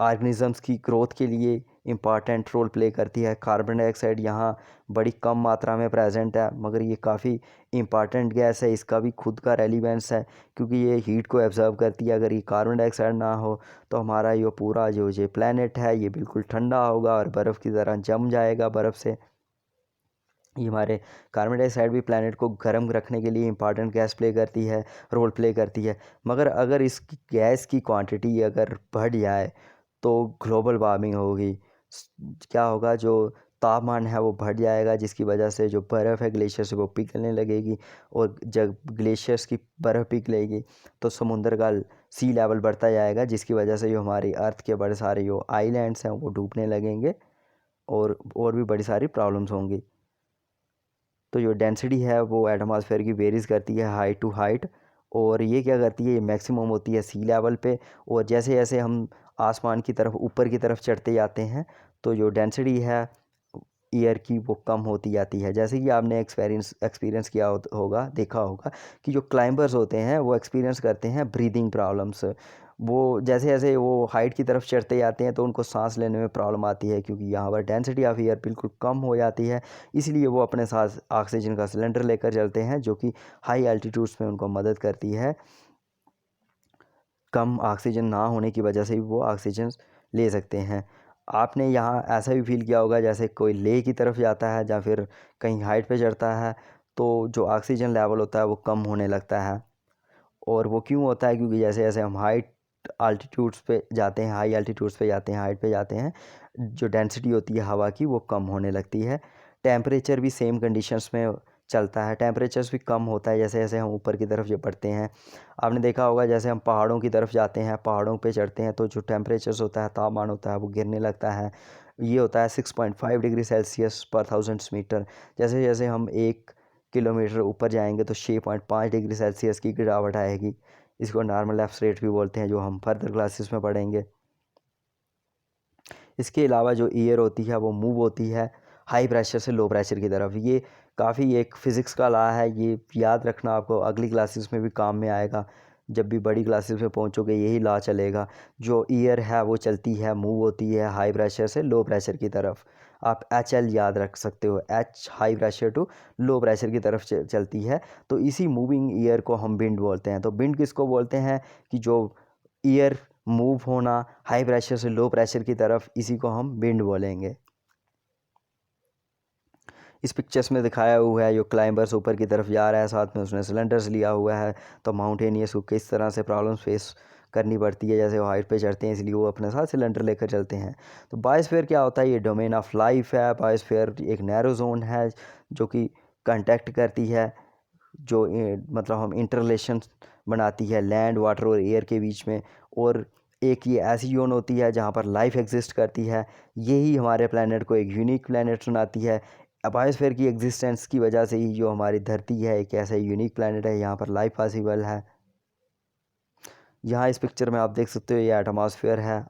[SPEAKER 1] ऑर्गेनिज़म्स की ग्रोथ के लिए इम्पॉर्टेंट रोल प्ले करती है। कार्बन डाइऑक्साइड यहाँ बड़ी कम मात्रा में प्रेजेंट है, मगर ये काफ़ी इम्पॉर्टेंट गैस है, इसका भी खुद का रेलिवेंस है क्योंकि ये हीट को एब्जर्व करती है। अगर ये कार्बन डाइऑक्साइड ना हो तो हमारा ये पूरा जो ये प्लैनेट है ये बिल्कुल ठंडा होगा और बर्फ़ की तरह जम जाएगा बर्फ़ से। ये हमारे कार्बन डाइऑक्साइड भी प्लैनेट को गर्म रखने के लिए इंपॉर्टेंट गैस प्ले करती है, रोल प्ले करती है। मगर अगर इस गैस की क्वांटिटी अगर बढ़ जाए तो ग्लोबल वार्मिंग होगी। क्या होगा, जो तापमान है वो बढ़ जाएगा, जिसकी वजह से जो बर्फ़ है ग्लेशियर से वो पिघलने लगेगी, और जब ग्लेशियर्स की बर्फ़ पिघलेगी तो समुद्र का सी लेवल बढ़ता जाएगा, जिसकी वजह से जो हमारी अर्थ के बड़े सारे जो आइलैंड्स हैं वो डूबने लगेंगे, और भी बड़ी सारी प्रॉब्लम्स होंगी। तो जो डेंसिटी है वो एटमॉस्फेयर की वेरीज़ करती है हाइट टू हाइट, और ये क्या करती है, ये मैक्सिमम होती है सी लेवल पे। और जैसे जैसे हम आसमान की तरफ ऊपर की तरफ चढ़ते जाते हैं तो जो डेंसिटी है एयर की वो कम होती जाती है। जैसे कि आपने एक्सपीरियंस किया होगा, देखा होगा कि जो क्लाइंबर्स होते हैं वो एक्सपीरियंस करते हैं ब्रीदिंग प्रॉब्लम्स। वो जैसे जैसे वो हाइट की तरफ चढ़ते जाते हैं तो उनको सांस लेने में प्रॉब्लम आती है, क्योंकि यहाँ पर डेंसिटी ऑफ एयर बिल्कुल कम हो जाती है। इसलिए वो अपने साथ ऑक्सीजन का सिलेंडर लेकर चलते हैं, जो कि हाई एल्टीट्यूड्स में उनको मदद करती है। कम ऑक्सीजन ना होने की वजह से भी वो ऑक्सीजन ले सकते हैं। आपने यहाँ ऐसा भी फील किया होगा जैसे कोई लेह की तरफ जाता है या फिर कहीं हाइट पे चढ़ता है तो जो ऑक्सीजन लेवल होता है वो कम होने लगता है। और वो क्यों होता है, क्योंकि जैसे जैसे हम हाइट आल्टीट्यूड्स पे जाते हैं, हाई एल्टीट्यूड्स पे जाते हैं, हाइट पे जाते हैं, जो डेंसिटी होती है हवा की वो कम होने लगती है। टेम्परेचर भी सेम कंडीशंस में चलता है, टेम्परेचर्स भी कम होता है जैसे जैसे हम ऊपर की तरफ जो बढ़ते हैं। आपने देखा होगा जैसे हम पहाड़ों की तरफ जाते हैं, पहाड़ों पे चढ़ते हैं तो जो टेम्परेचर्स होता है, तापमान होता है वो गिरने लगता है। ये होता है 6.5 डिग्री सेल्सियस पर 1000 मीटर। जैसे जैसे हम 1 किलोमीटर ऊपर जाएंगे तो 6.5 डिग्री सेल्सियस की गिरावट आएगी। इसको नॉर्मल लैप्स रेट भी बोलते हैं, जो हम फर्दर क्लासेस में पढ़ेंगे। इसके अलावा जो एयर होती है वो मूव होती है हाई प्रेशर से लो प्रेशर की तरफ। ये काफ़ी एक फ़िज़िक्स का लॉ है, ये याद रखना, आपको अगली क्लासेस में भी काम में आएगा। जब भी बड़ी क्लासेस में पहुंचोगे यही लॉ चलेगा। जो एयर है वो चलती है, मूव होती है हाई प्रेशर से लो प्रेशर की तरफ। आप HL याद रख सकते हो, H high pressure to low pressure की तरफ चलती है। तो इसी मूविंग एयर को हम विंड बोलते हैं। तो विंड किसको बोलते हैं, कि जो एयर मूव होना हाई प्रेशर से लो प्रेशर की तरफ, इसी को हम विंड बोलेंगे। इस पिक्चर्स में दिखाया हुआ है जो क्लाइंबर्स ऊपर की तरफ जा रहा है, साथ में उसने सिलेंडर्स लिया हुआ है। तो माउंटेनियर्स को किस तरह से प्रॉब्लम्स फेस करनी पड़ती है, जैसे वो हाइट पे चढ़ते हैं इसलिए वो अपने साथ सिलेंडर लेकर चलते हैं। तो बायोस्फीयर क्या होता है, ये डोमेन ऑफ लाइफ है। बायोस्फीयर एक नैरो जोन है जो कि कंटेक्ट करती है, जो मतलब हम इंटर रिलेशन बनाती है लैंड, वाटर और एयर के बीच में। और एक ये ऐसी जोन होती है जहाँ पर लाइफ एग्जिस्ट करती है। यही हमारे प्लानट को एक यूनिक प्लानट बनाती है। बायोस्फीयर की एग्जिस्टेंस की वजह से ही जो हमारी धरती है एक ऐसा यूनिक प्लानट है, यहाँ पर लाइफ पॉसिबल है। यहाँ इस पिक्चर में आप देख सकते हो, ये एटमॉस्फेयर है,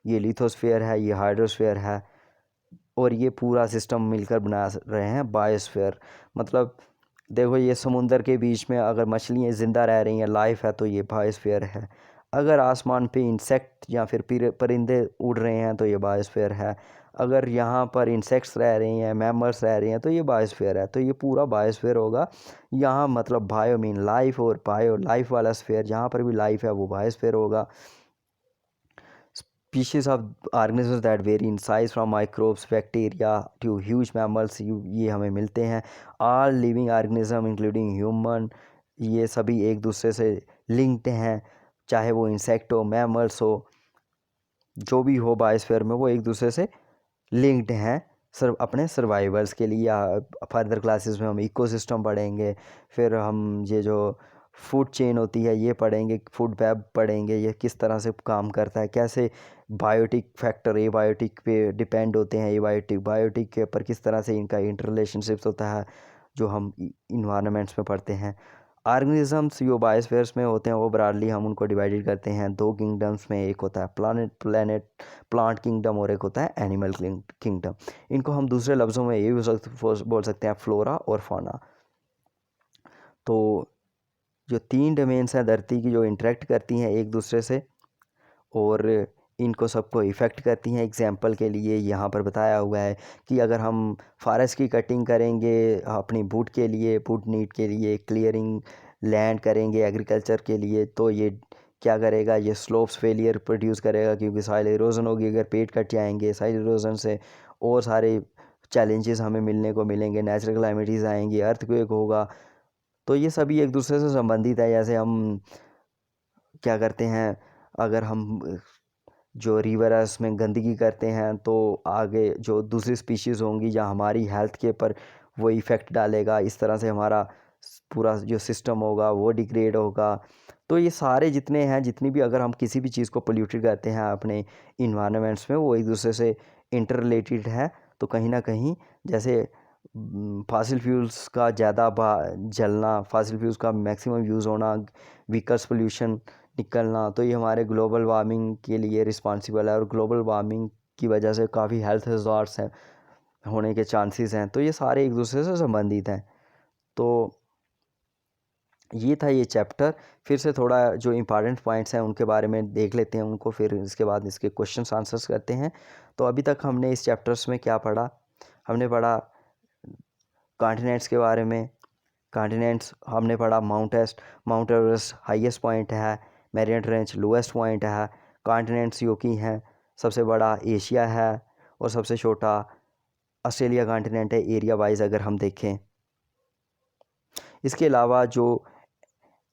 [SPEAKER 1] ये लिथोस्फेयर है, ये हाइड्रोस्फेयर है, और ये पूरा सिस्टम मिलकर बना रहे हैं बायोस्फीयर। मतलब देखो, ये समुंदर के बीच में अगर मछलियाँ ज़िंदा रह रही हैं, लाइफ है, तो ये बायोस्फीयर है। अगर आसमान पे इंसेक्ट या फिर परिंदे उड़ रहे हैं तो ये बायोस्फीयर है। अगर यहाँ पर इंसेक्ट्स रह रही हैं, मैमल्स रह रही हैं, तो ये बायोस्फीयर है। तो ये पूरा बायोस्फीयर होगा। यहाँ मतलब बायो मीन लाइफ, और बायो लाइफ वाला स्फीयर, जहाँ पर भी लाइफ है वो बायोस्फीयर होगा। Species of organisms that vary in size from microbes, bacteria to huge mammals, ये हमें मिलते हैं। All living organism including human, ये सभी एक दूसरे से लिंक्ड हैं, चाहे वो इंसेक्ट हो, मैमल्स हो, जो भी हो बायोस्फीयर में, वो एक दूसरे से लिंक्ड हैं अपने सर्वाइवल्स के लिए। फर्दर क्लासेस में हम इकोसिस्टम पढ़ेंगे, फिर हम ये जो फूड चेन होती है ये पढ़ेंगे, फूड वेब पढ़ेंगे, ये किस तरह से काम करता है, कैसे बायोटिक फैक्टर एबायोटिक पे डिपेंड होते हैं, एबायोटिक बायोटिक के ऊपर किस तरह से इनका इंटर रिलेशनशिप्स होता है, जो हम इन्वायरमेंट्स में पढ़ते हैं। ऑर्गेनिजम्स जो बायोस्फीयर्स में होते हैं वो ब्रॉडली हम उनको डिवाइडेड करते हैं दो किंगडम्स में। एक होता है प्लांट किंगडम, और एक होता है एनिमल किंगडम। इनको हम दूसरे लफ्ज़ों में ये भी बोल सकते हैं फ्लोरा और फौना। तो जो 3 डोमेन्स हैं धरती की, जो इंटरेक्ट करती हैं एक दूसरे से और इनको सबको इफ़ेक्ट करती हैं। एग्जांपल के लिए यहाँ पर बताया हुआ है कि अगर हम फॉरेस्ट की कटिंग करेंगे अपनी वुड के लिए, वुड नीड के लिए, क्लियरिंग लैंड करेंगे एग्रीकल्चर के लिए, तो ये क्या करेगा, ये स्लोप्स फेलियर प्रोड्यूस करेगा, क्योंकि सॉइल इरोजन होगी। अगर पेड़ कट जाएंगे सॉइल इरोजन से और सारे चैलेंजेस हमें मिलने को मिलेंगे, नेचुरल क्लाइमिटीज़ आएंगी, अर्थक्वेक होगा। तो ये सभी एक दूसरे से संबंधित है। जैसे हम क्या करते हैं, अगर हम जो रिवर्स में गंदगी करते हैं तो आगे जो दूसरी स्पीशीज़ होंगी या हमारी हेल्थ के ऊपर वो इफ़ेक्ट डालेगा। इस तरह से हमारा पूरा जो सिस्टम होगा वो डिग्रेड होगा। तो ये सारे जितने हैं, जितनी भी अगर हम किसी भी चीज़ को पोल्यूटेड करते हैं अपने इन्वायरमेंट्स में, वो एक दूसरे से इंटर रिलेटेड है। तो कहीं ना कहीं जैसे फासिल फ्यूल्स का ज़्यादा जलना, फासिल फ्यूल्स का मैक्सिमम यूज़ होना, व्हीकल्स पोल्यूशन निकलना, तो ये हमारे ग्लोबल वार्मिंग के लिए रिस्पॉन्सिबल है और ग्लोबल वार्मिंग की वजह से काफ़ी हेल्थ हज़ार्ड्स हैं होने के चांसेस हैं। तो ये सारे एक दूसरे से संबंधित हैं। तो ये था ये चैप्टर। फिर से थोड़ा जो इम्पॉर्टेंट पॉइंट्स हैं उनके बारे में देख लेते हैं उनको, फिर इसके बाद इसके क्वेश्चंस आंसर्स करते हैं। तो अभी तक हमने इस चैप्टर्स में क्या पढ़ा? हमने पढ़ा कॉन्टिनेंट्स के बारे में। कॉन्टिनेंट्स हमने पढ़ा माउंट एवरेस्ट हाईएस्ट पॉइंट है, मैरियन ट्रेंच लोएस्ट पॉइंट है। कॉन्टिनेंट्स जो कि हैं, सबसे बड़ा एशिया है और सबसे छोटा ऑस्ट्रेलिया कॉन्टिनेंट है एरिया वाइज अगर हम देखें। इसके अलावा जो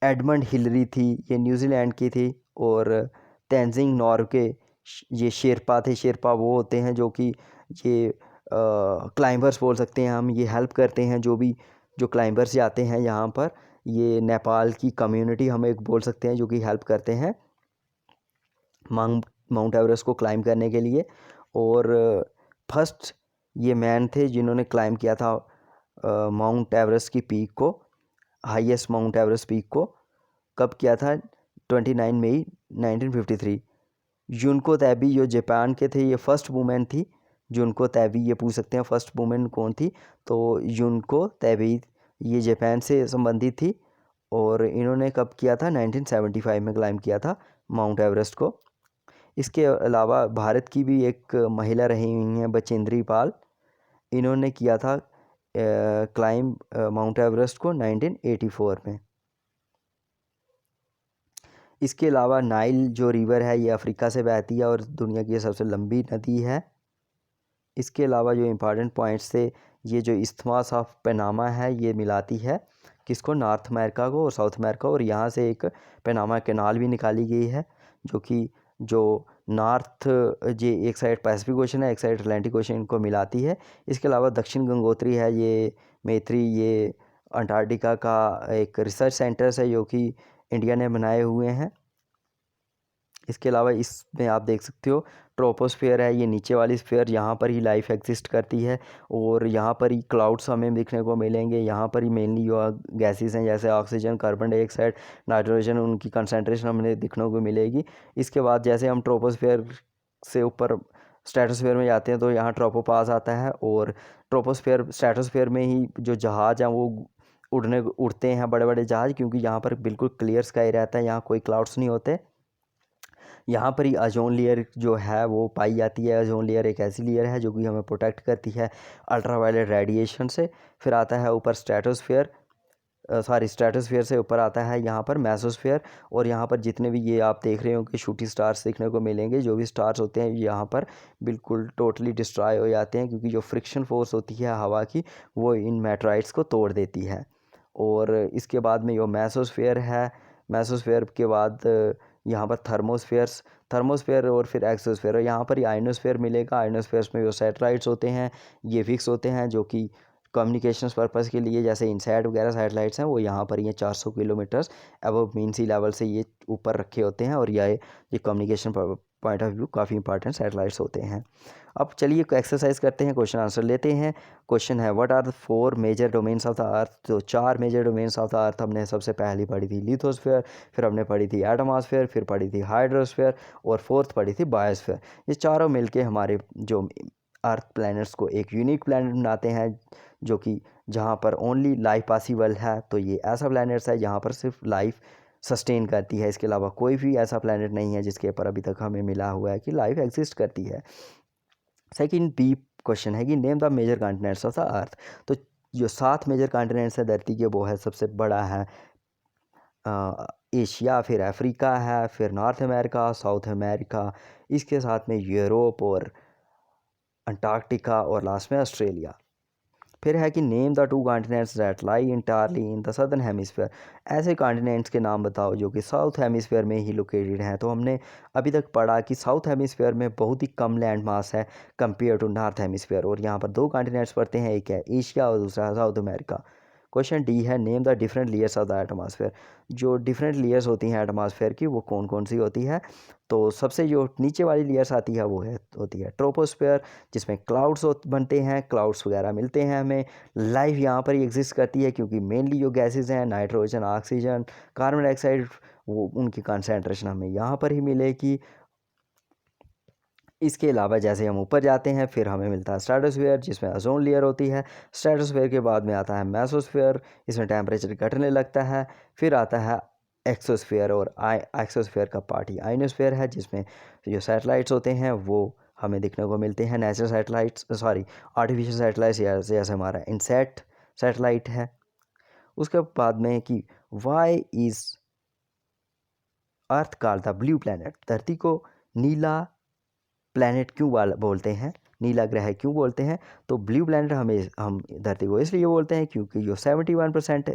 [SPEAKER 1] एडमंड हिलरी थी, ये न्यूजीलैंड की थी, और तेंजिंग नॉर्गे, ये शेरपा थे। शेरपा वो होते हैं जो कि ये क्लाइंबर्स बोल सकते हैं हम, ये हेल्प करते हैं जो क्लाइंबर्स जाते हैं यहाँ पर। ये नेपाल की कम्युनिटी हम एक बोल सकते हैं जो कि हेल्प करते हैं माउंट एवरेस्ट को क्लाइंब करने के लिए। और फर्स्ट ये मैन थे जिन्होंने क्लाइंब किया था माउंट एवरेस्ट की पीक को, हाईएस्ट माउंट एवरेस्ट पीक को। कब किया था? 29 मई 1953। जुनको तैबी जो जापान के थे, ये फर्स्ट वुमेन थी। जुनको तैबी, ये पूछ सकते हैं फर्स्ट वुमेन कौन थी, तो जुनको तैबी ये जापान से संबंधित थी। और इन्होंने कब किया था? 1975 में क्लाइंब किया था माउंट एवरेस्ट को। इसके अलावा भारत की भी एक महिला रही हुई हैं, बचेंद्री पाल। इन्होंने किया था क्लाइंब माउंट एवरेस्ट को 1984 में। इसके अलावा नाइल जो रिवर है ये अफ्रीका से बहती है और दुनिया की सबसे लंबी नदी है। इसके अलावा जो इम्पॉर्टेंट पॉइंट्स थे, ये जो इस्थमास ऑफ पनामा है ये मिलाती है किसको? नॉर्थ अमेरिका को और साउथ अमेरिका। और यहाँ से एक पनामा कैनाल भी निकाली गई है जो कि जो नॉर्थ ये एक साइड पैसिफिक ओशन है, एक साइड अटलांटिक ओशन, इनको मिलाती है। इसके अलावा दक्षिण गंगोत्री है, ये मैत्री, ये अंटार्कटिका का एक रिसर्च सेंटर्स है जो कि इंडिया ने बनाए हुए हैं। इसके अलावा इसमें आप देख सकते हो ट्रोपोस्फेयर है, ये नीचे वाली स्फेयर, यहाँ पर ही लाइफ एग्जिस्ट करती है और यहाँ पर ही क्लाउड्स हमें दिखने को मिलेंगे। यहाँ पर ही मेनली जो गैसेस हैं जैसे ऑक्सीजन, कार्बन डाइऑक्साइड, नाइट्रोजन, उनकी कंसंट्रेशन हमें दिखने को मिलेगी। इसके बाद जैसे हम ट्रोपोस्फेयर से ऊपर स्ट्रेटोस्फेयर में जाते हैं तो यहाँ ट्रोपोपास आता है, और ट्रोपोस्फेयर स्ट्रेटोस्फेयर में ही जो जहाज़ हैं वो उड़ते हैं, बड़े बड़े जहाज़, क्योंकि यहाँ पर बिल्कुल क्लियर स्काई रहता है, यहाँ कोई क्लाउड्स नहीं होते। यहाँ पर ही ओजोन लेयर जो है वो पाई जाती है। ओजोन लेयर एक ऐसी लेयर है जो कि हमें प्रोटेक्ट करती है अल्ट्रावायलेट रेडिएशन से। फिर आता है ऊपर स्ट्रेटोस्फेयर, स्ट्रेटोस्फेयर से ऊपर आता है यहाँ पर मेसोस्फेयर। और यहाँ पर जितने भी ये आप देख रहे हो कि शूटिंग स्टार्स देखने को मिलेंगे, जो भी स्टार्स होते हैं यहाँ पर बिल्कुल टोटली डिस्ट्रॉय हो जाते हैं, क्योंकि जो फ्रिक्शन फोर्स होती है हवा की वो इन मेटेराइट्स को तोड़ देती है। और इसके बाद में जो मेसोस्फेयर है, मेसोस्फेयर के बाद यहाँ पर थर्मोस्फेयर और फिर एक्सोस्फेयर, और यहाँ पर ही आइनोस्फेयर मिलेगा। आइनोस्फेयर्स में जो सैटेलाइट्स होते हैं ये फिक्स होते हैं जो कि कम्युनिकेशंस पर्पज़ के लिए, जैसे इनसैट वगैरह सैटेलाइट्स हैं वो यहाँ पर ये 400 किलोमीटर्स अबव मीन सी लेवल से ये ऊपर रखे होते हैं, और ये कम्युनिकेशन पॉइंट ऑफ व्यू काफ़ी इंपॉर्टेंट सैटेलाइट्स होते हैं। अब चलिए एक्सरसाइज करते हैं, क्वेश्चन आंसर लेते हैं। क्वेश्चन है what are the 4 major domains of the earth. तो 4 major domains of the earth हमने सबसे पहली पढ़ी थी लिथोस्फेयर, फिर हमने पढ़ी थी एटमॉस्फेयर, फिर पढ़ी थी हाइड्रोस्फेयर, और फोर्थ पढ़ी थी बायोस्फेयर। ये चारों मिलके हमारे जो अर्थ प्लैनेट्स को एक यूनिक प्लैनेट बनाते हैं, जो कि जहाँ पर ओनली लाइफ पॉसिबल है। तो ये ऐसा प्लैनेट्स है जहाँ पर सिर्फ लाइफ सस्टेन करती है, इसके अलावा कोई भी ऐसा प्लैनेट नहीं है जिसके ऊपर अभी तक हमें मिला हुआ है कि लाइफ एग्जिस्ट करती है। सेकंड बी क्वेश्चन है कि name the major continents of the earth. तो जो 7 मेजर कॉन्टिनेंट्स है धरती के, वो है सबसे बड़ा है एशिया, फिर अफ्रीका है, फिर नॉर्थ अमेरिका, साउथ अमेरिका, इसके साथ में यूरोप और अंटार्कटिका, और लास्ट में ऑस्ट्रेलिया। फिर है कि name the 2 continents that lie entirely in the southern hemisphere. ऐसे कॉन्टिनेंट्स के नाम बताओ जो कि साउथ हेमिस्फीयर में ही लोकेटेड हैं। तो हमने अभी तक पढ़ा कि साउथ हेमिस्फीयर में बहुत ही कम लैंड मास है कंपेयर टू नॉर्थ हेमिस्फीयर, और यहाँ पर 2 कॉन्टिनेंट्स पड़ते हैं, एक है एशिया और दूसरा है साउथ अमेरिका। क्वेश्चन डी है name the different layers of the atmosphere. जो डिफरेंट लेयर्स होती हैं एटमॉस्फेयर की वो कौन कौन सी होती है। तो सबसे जो नीचे वाली लेयर्स आती है वो होती है ट्रोपोस्फेयर, जिसमें क्लाउड्स बनते हैं, क्लाउड्स वगैरह मिलते हैं हमें। लाइफ यहाँ पर ही एग्जिस्ट करती है क्योंकि मेनली जो गैसेज हैं नाइट्रोजन, ऑक्सीजन, कार्बन डाइऑक्साइड, वो उनकी कंसंट्रेशन हमें यहाँ पर ही मिलेगी। इसके अलावा जैसे हम ऊपर जाते हैं फिर हमें मिलता है स्ट्रेटोस्फेयर, जिसमें ओजोन लेयर होती है। स्ट्रेटोस्फेयर के बाद में आता है मेसोस्फेयर, इसमें टेम्परेचर घटने लगता है। फिर आता है एक्सोस्फेयर, और एक्सोस्फेयर का पार्ट ही आइनोस्फेयर है, जिसमें जो सैटेलाइट्स होते हैं वो हमें देखने को मिलते हैं। Natural satellites, sorry artificial satellites, जैसे हमारा इनसेट सैटेलाइट है। उसके बाद में कि why is earth called the blue planet, धरती को नीला प्लैनेट क्यों बोलते हैं, नीला ग्रह क्यों बोलते हैं। तो ब्लू प्लैनेट हम धरती को इसलिए बोलते हैं क्योंकि जो 71%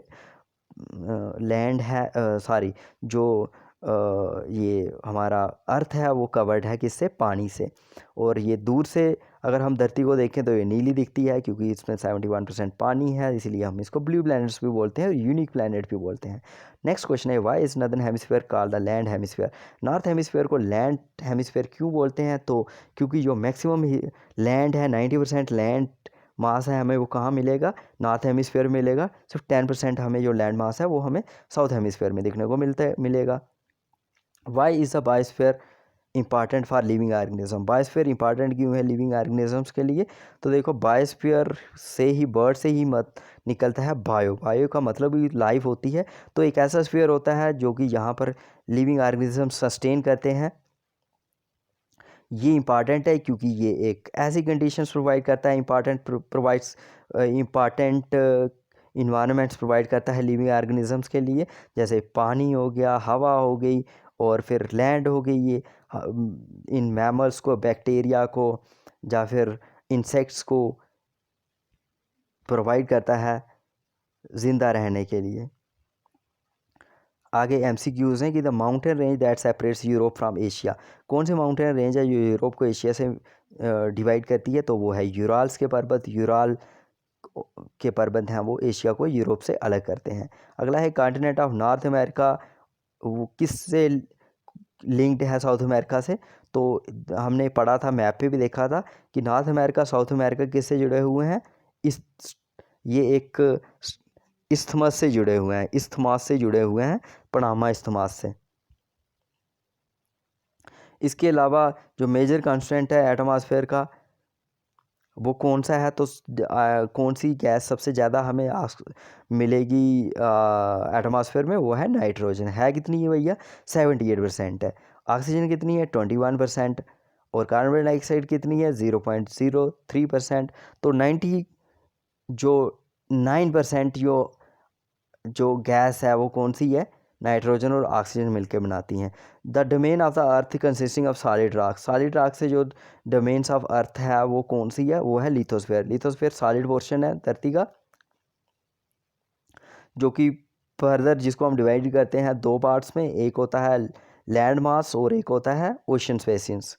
[SPEAKER 1] लैंड है, सॉरी जो ये हमारा अर्थ है वो कवर्ड है किससे, पानी से। और ये दूर से अगर हम धरती को देखें तो ये नीली दिखती है क्योंकि इसमें 71% पानी है, इसलिए हम इसको ब्लू प्लैनेट्स भी बोलते हैं और यूनिक प्लैनेट भी बोलते हैं। नेक्स्ट क्वेश्चन है why is northern hemisphere called the land hemisphere. North hemisphere को लैंड हेमिस्फीयर क्यों बोलते हैं। तो क्योंकि जो मैक्सिमम लैंड है, 90% लैंड मास है, हमें वो कहाँ मिलेगा, नॉर्थ हेमिस्फीयर मिलेगा। सिर्फ 10% हमें जो लैंड मास है वो हमें साउथ हेमिस्फीयर में देखने को मिलेगा। Why is the biosphere important for living organism. Biosphere important क्यों है लिविंग ऑर्गेनिजम्स के लिए। तो देखो बायोस्फीयर से ही, बर्ड से ही निकलता है बायो। बायो का मतलब ही लाइफ होती है। तो एक ऐसा स्फीयर होता है जो कि यहाँ पर लिविंग ऑर्गेनिज्म सस्टेन करते हैं। ये इंपॉर्टेंट है क्योंकि ये एक ऐसी कंडीशंस प्रोवाइड करता है, इंपॉर्टेंट इन्वायरमेंट्स प्रोवाइड करता है लिविंग ऑर्गेनिजम्स के लिए, जैसे पानी हो गया, हवा हो गई, और फिर लैंड हो गई। ये इन मैमल्स को, बैक्टीरिया को या फिर इंसेक्ट्स को प्रोवाइड करता है ज़िंदा रहने के लिए। आगे MCQs हैं कि the mountain range that separates Europe from Asia. कौन सी माउंटेन रेंज है जो यूरोप को एशिया से डिवाइड करती है। तो वो है यूराल्स के पर्वत। यूराल के पर्वत हैं वो एशिया को यूरोप से अलग करते हैं। अगला है कॉन्टिनेंट ऑफ नॉर्थ अमेरिका, वो किससे लिंक्ड है साउथ अमेरिका से। तो हमने पढ़ा था, मैप पे भी देखा था कि नॉर्थ अमेरिका साउथ अमेरिका किससे जुड़े हुए हैं, इस ये एक इस्थमस से जुड़े हुए हैं, इस्थमास से जुड़े हुए हैं, पनामा इस्थमास से। इसके अलावा जो मेजर कांस्टेंट है एटमॉस्फेयर का वो कौन सा है। तो कौन सी गैस सबसे ज़्यादा हमें मिलेगी एटमॉस्फेयर में, वो है नाइट्रोजन। है कितनी है भैया, 78% है। ऑक्सीजन कितनी है, 21%। और कार्बन डाइऑक्साइड कितनी है, 0.03%। तो 9% जो गैस है वो कौन सी है, नाइट्रोजन और ऑक्सीजन मिलकर बनाती हैं। The domain of the earth consisting of solid rock. Solid rock से जो डोमेन्स ऑफ अर्थ है वो कौन सी है, वो है लिथोस्फेयर। लिथोस्फेयर सॉलिड पोर्शन है धरती का, जो कि फर्दर जिसको हम डिवाइड करते हैं दो पार्ट्स में, एक होता है लैंड मास और एक होता है ocean spaces.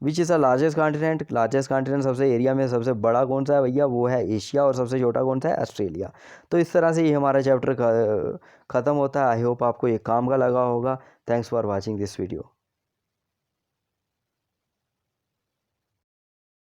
[SPEAKER 1] Which is the largest continent. Largest continent सबसे एरिया में सबसे बड़ा कौन सा है भैया, वो है एशिया। और सबसे छोटा कौन सा है, ऑस्ट्रेलिया। तो इस तरह से ये हमारा चैप्टर ख़त्म होता है। आई होप आपको ये काम का लगा होगा। Thanks for watching this video.